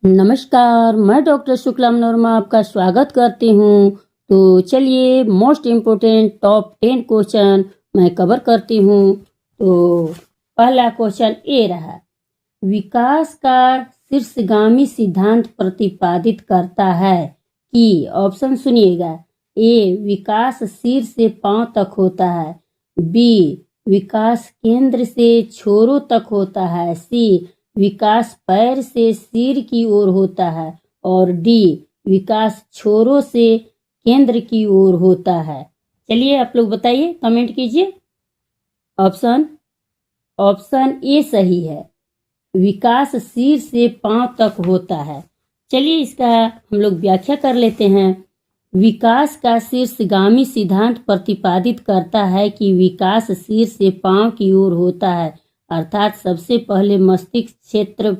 नमस्कार, मैं डॉक्टर शुक्ला मनोरमा आपका स्वागत करती हूँ। तो चलिए मोस्ट इम्पोर्टेंट टॉप 10 क्वेश्चन मैं कवर करती हूँ। तो पहला क्वेश्चन ए रहा, विकास का शीर्षगामी सिद्धांत प्रतिपादित करता है कि, ऑप्शन सुनिएगा, ए विकास सिर से पांव तक होता है, बी विकास केंद्र से छोरों तक होता है, सी विकास पैर से सिर की ओर होता है और डी विकास छोरों से केंद्र की ओर होता है। चलिए आप लोग बताइए, कमेंट कीजिए। ऑप्शन ए सही है, विकास सिर से पांव तक होता है। चलिए इसका हम लोग व्याख्या कर लेते हैं। विकास का शीर्षगामी सिद्धांत प्रतिपादित करता है कि विकास सिर से पांव की ओर होता है, अर्थात सबसे पहले मस्तिष्क क्षेत्र,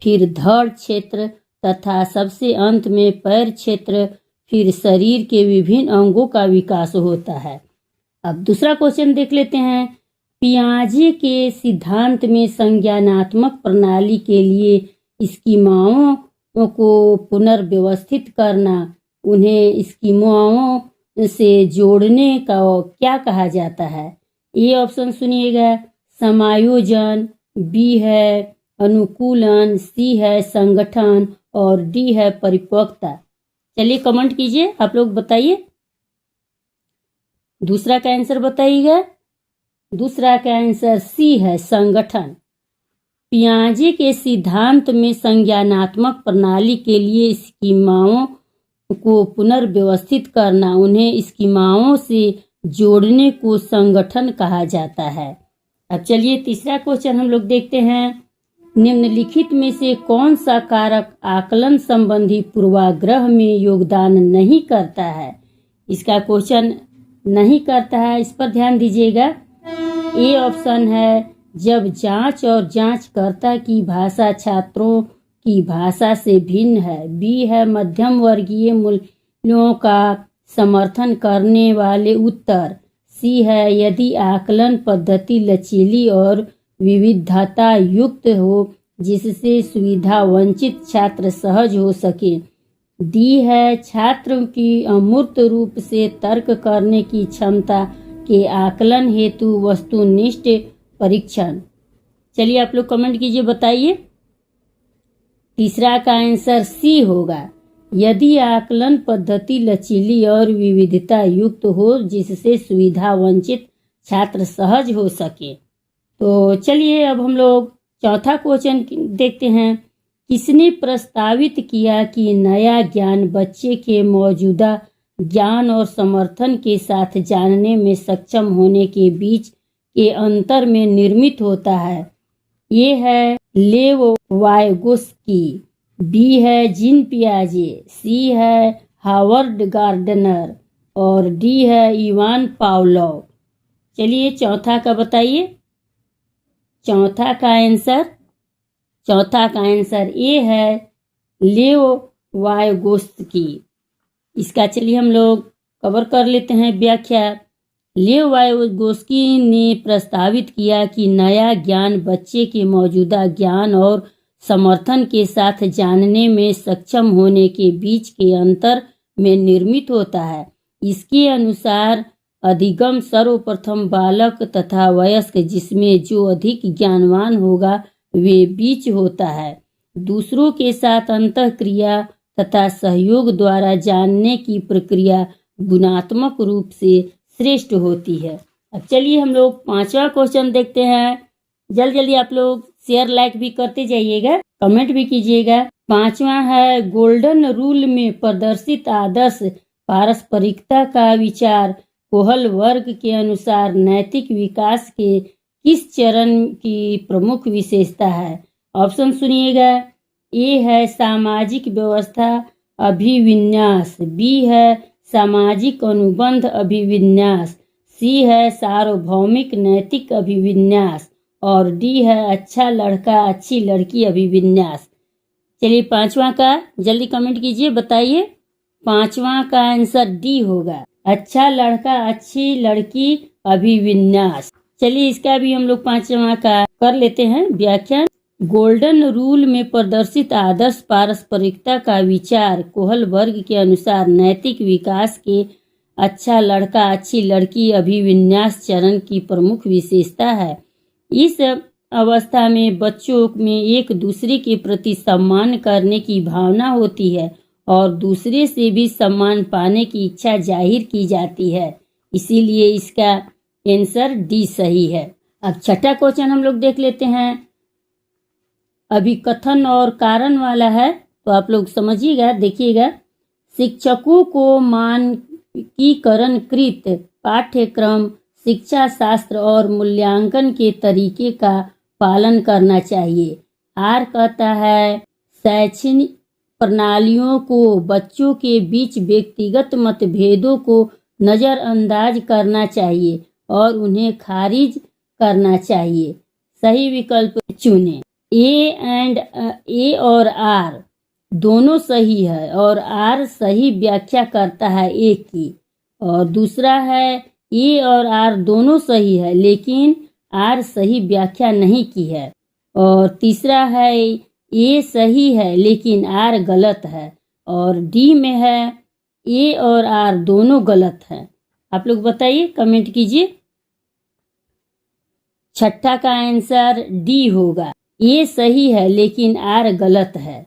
फिर धड़ क्षेत्र तथा सबसे अंत में पैर क्षेत्र, फिर शरीर के विभिन्न अंगों का विकास होता है। अब दूसरा क्वेश्चन देख लेते हैं। पियाजे के सिद्धांत में संज्ञानात्मक प्रणाली के लिए स्कीमाओं को पुनर्व्यवस्थित करना, उन्हें स्कीमाओं से जोड़ने का क्या कहा जाता है? ये ऑप्शन सुनिएगा, समायोजन, बी है अनुकूलन, सी है संगठन और डी है परिपक्वता। चलिए कमेंट कीजिए, आप लोग बताइए। दूसरा का आंसर बताइएगा। दूसरा का आंसर सी है संगठन। पियाजे के सिद्धांत में संज्ञानात्मक प्रणाली के लिए स्कीमाओं को पुनर्व्यवस्थित करना, उन्हें स्कीमाओं से जोड़ने को संगठन कहा जाता है। अब चलिए तीसरा क्वेश्चन हम लोग देखते हैं। निम्नलिखित में से कौन सा कारक आकलन संबंधी पूर्वाग्रह में योगदान नहीं करता है? इसका क्वेश्चन नहीं करता है, इस पर ध्यान दीजिएगा। ए ऑप्शन है, जब जांच और जांचकर्ता की भाषा छात्रों की भाषा से भिन्न है, बी है मध्यम वर्गीय मूल्यों का समर्थन करने वाले उत्तर, सी है यदि आकलन पद्धति लचीली और विविधता युक्त हो जिससे सुविधा वंचित छात्र सहज हो सके, डी है छात्र की अमूर्त रूप से तर्क करने की क्षमता के आकलन हेतु वस्तुनिष्ठ परीक्षण। चलिए आप लोग कमेंट कीजिए, बताइए। तीसरा का आंसर सी होगा, यदि आकलन पद्धति लचीली और विविधता युक्त हो जिससे सुविधा वंचित छात्र सहज हो सके। तो चलिए अब हम लोग चौथा क्वेश्चन देखते हैं। किसने प्रस्तावित किया कि नया ज्ञान बच्चे के मौजूदा ज्ञान और समर्थन के साथ जानने में सक्षम होने के बीच के अंतर में निर्मित होता है? ये है लेव वायगोस्की, बी है जीन पियाजे, सी है हावर्ड गार्डनर और डी है इवान पावलोव। चलिए चौथा का बताइए। चौथा का आंसर ए है लेव वायगोस्की। इसका चलिए हम लोग कवर कर लेते हैं व्याख्या। लेव वायगोस्की ने प्रस्तावित किया कि नया ज्ञान बच्चे के मौजूदा ज्ञान और समर्थन के साथ जानने में सक्षम होने के बीच के अंतर में निर्मित होता है। इसके अनुसार अधिगम सर्वप्रथम बालक तथा वयस्क, जिसमें जो अधिक ज्ञानवान होगा वे बीच होता है। दूसरों के साथ अंतःक्रिया तथा सहयोग द्वारा जानने की प्रक्रिया गुणात्मक रूप से श्रेष्ठ होती है। अब चलिए हम लोग पांचवा क्वेश्चन देखते हैं। जल्दी आप लोग शेयर लाइक भी करते जाइएगा, कमेंट भी कीजिएगा। पांचवा है, गोल्डन रूल में प्रदर्शित आदर्श पारस्परिकता का विचार कोहल वर्ग के अनुसार नैतिक विकास के किस चरण की प्रमुख विशेषता है? ऑप्शन सुनिएगा। ए है सामाजिक व्यवस्था अभिविन्यास, बी है सामाजिक अनुबंध अभिविन्यास, सी है सार्वभौमिक नैतिक अभिविन्यास और डी है अच्छा लड़का अच्छी लड़की अभिविन्यास। चलिए पांचवा का जल्दी कमेंट कीजिए, बताइए। पांचवा का आंसर डी होगा, अच्छा लड़का अच्छी लड़की अभिविन्यास। चलिए इसका भी हम लोग पांचवा का कर लेते हैं व्याख्यान। गोल्डन रूल में प्रदर्शित आदर्श पारस्परिकता का विचार कोहलबर्ग के अनुसार नैतिक विकास के अच्छा लड़का अच्छी लड़की अभिविन्यास चरण की प्रमुख विशेषता है। इस अवस्था में बच्चों में एक दूसरे के प्रति सम्मान करने की भावना होती है और दूसरे से भी सम्मान पाने की इच्छा जाहिर की जाती है। इसीलिए इसका आंसर डी सही है। अब छठा क्वेश्चन हम लोग देख लेते हैं। अभी कथन और कारण वाला है, तो आप लोग समझिएगा, देखिएगा। शिक्षकों को मानकीकरणकृत पाठ्यक्रम, शिक्षा शास्त्र और मूल्यांकन के तरीके का पालन करना चाहिए। आर कहता है शैक्षणिक प्रणालियों को बच्चों के बीच व्यक्तिगत मतभेदों को नज़रअंदाज करना चाहिए और उन्हें खारिज करना चाहिए। सही विकल्प चुनें। ए और आर दोनों सही है और आर सही व्याख्या करता है ए की, और दूसरा है ए और आर दोनों सही है लेकिन आर सही व्याख्या नहीं की है, और तीसरा है ए सही है लेकिन आर गलत है, और डी में है ए और आर दोनों गलत है। आप लोग बताइए, कमेंट कीजिए। छठा का आंसर डी होगा, ए सही है लेकिन आर गलत है।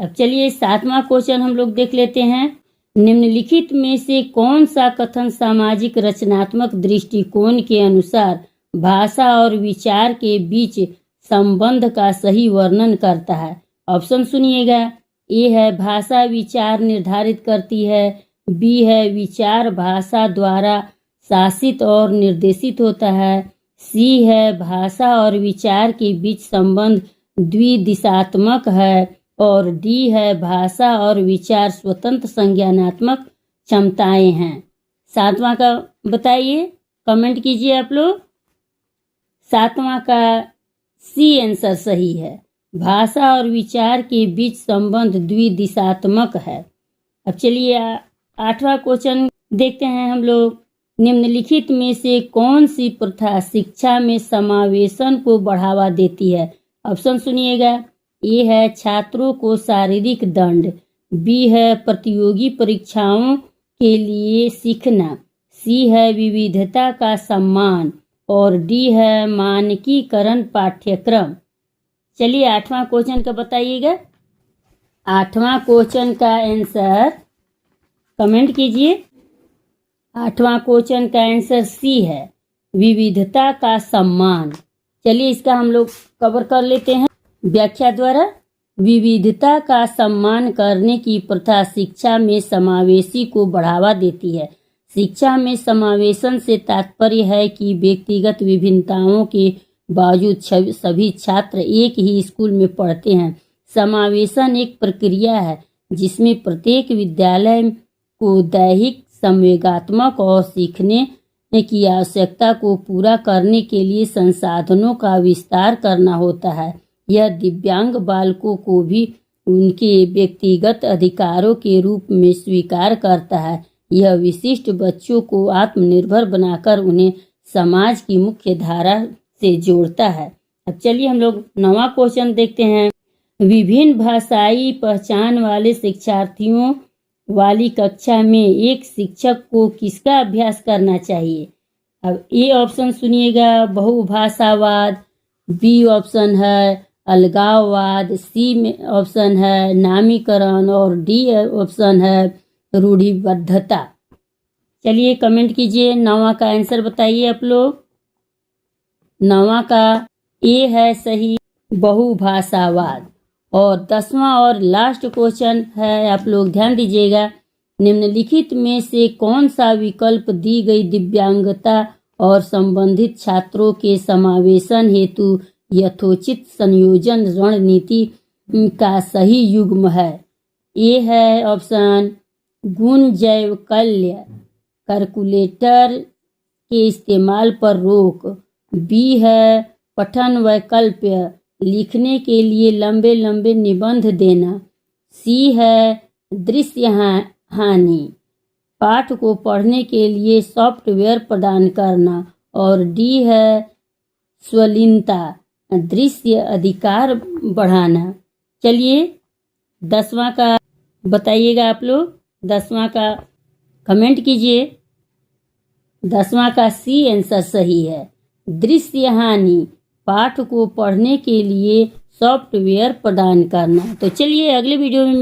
अब चलिए सातवां क्वेश्चन हम लोग देख लेते हैं। निम्नलिखित में से कौन सा कथन सामाजिक रचनात्मक दृष्टिकोण के अनुसार भाषा और विचार के बीच संबंध का सही वर्णन करता है? ऑप्शन सुनिएगा। ए है भाषा विचार निर्धारित करती है, बी है विचार भाषा द्वारा शासित और निर्देशित होता है, सी है भाषा और विचार के बीच संबंध द्विदिशात्मक है, और डी है भाषा और विचार स्वतंत्र संज्ञानात्मक क्षमताएं हैं। सातवां का बताइए, कमेंट कीजिए आप लोग। सातवां का सी आंसर सही है, भाषा और विचार के बीच संबंध द्विदिशात्मक है। अब चलिए आठवां क्वेश्चन देखते हैं हम लोग। निम्नलिखित में से कौन सी प्रथा शिक्षा में समावेशन को बढ़ावा देती है? ऑप्शन सुनिएगा। ए है छात्रों को शारीरिक दंड, बी है प्रतियोगी परीक्षाओं के लिए सीखना, सी है विविधता का सम्मान, और डी है मानकीकरण पाठ्यक्रम। चलिए आठवां क्वेश्चन का बताइएगा। आठवां क्वेश्चन का आंसर कमेंट कीजिए। आठवां क्वेश्चन का आंसर सी है, विविधता का सम्मान। चलिए इसका हम लोग कवर कर लेते हैं व्याख्या द्वारा। विविधता का सम्मान करने की प्रथा शिक्षा में समावेशी को बढ़ावा देती है। शिक्षा में समावेशन से तात्पर्य है कि व्यक्तिगत विभिन्नताओं के बावजूद सभी छात्र एक ही स्कूल में पढ़ते हैं। समावेशन एक प्रक्रिया है जिसमें प्रत्येक विद्यालय को दैहिक, संवेगात्मक और सीखने की आवश्यकता को पूरा करने के लिए संसाधनों का विस्तार करना होता है। यह दिव्यांग बालकों को भी उनके व्यक्तिगत अधिकारों के रूप में स्वीकार करता है। यह विशिष्ट बच्चों को आत्मनिर्भर बनाकर उन्हें समाज की मुख्य धारा से जोड़ता है। अब चलिए हम लोग नवा क्वेश्चन देखते हैं। विभिन्न भाषाई पहचान वाले शिक्षार्थियों वाली कक्षा में एक शिक्षक को किसका अभ्यास करना चाहिए? अब ए ऑप्शन सुनिएगा, बहुभाषावाद, बी ऑप्शन है अलगाववाद, सी में ऑप्शन है नामीकरण, और डी ऑप्शन है रूढ़िबद्धता। चलिए कमेंट कीजिए, नवा का आंसर बताइए आप लोग। नवा का ए है सही, बहुभाषावाद। और 10वां और लास्ट क्वेश्चन है, आप लोग ध्यान दीजिएगा। निम्नलिखित में से कौन सा विकल्प दी गई दिव्यांगता और संबंधित छात्रों के समावेशन हेतु यथोचित संयोजन रणनीति का सही युग्म है? ए है ऑप्शन गुण जैवकल्य, कैलकुलेटर के इस्तेमाल पर रोक, बी है पठन वैकल्प्य, लिखने के लिए लंबे लंबे निबंध देना, सी है दृश्य हानि, पाठ को पढ़ने के लिए सॉफ्टवेयर प्रदान करना, और डी है स्वलीनता, दृश्य अधिकार बढ़ाना। चलिए 10वां का बताइएगा आप लोग, 10वां का कमेंट कीजिए। 10वां का सी आंसर सही है। दृश्य हानि, पाठ को पढ़ने के लिए सॉफ्टवेयर प्रदान करना। तो चलिए अगले वीडियो में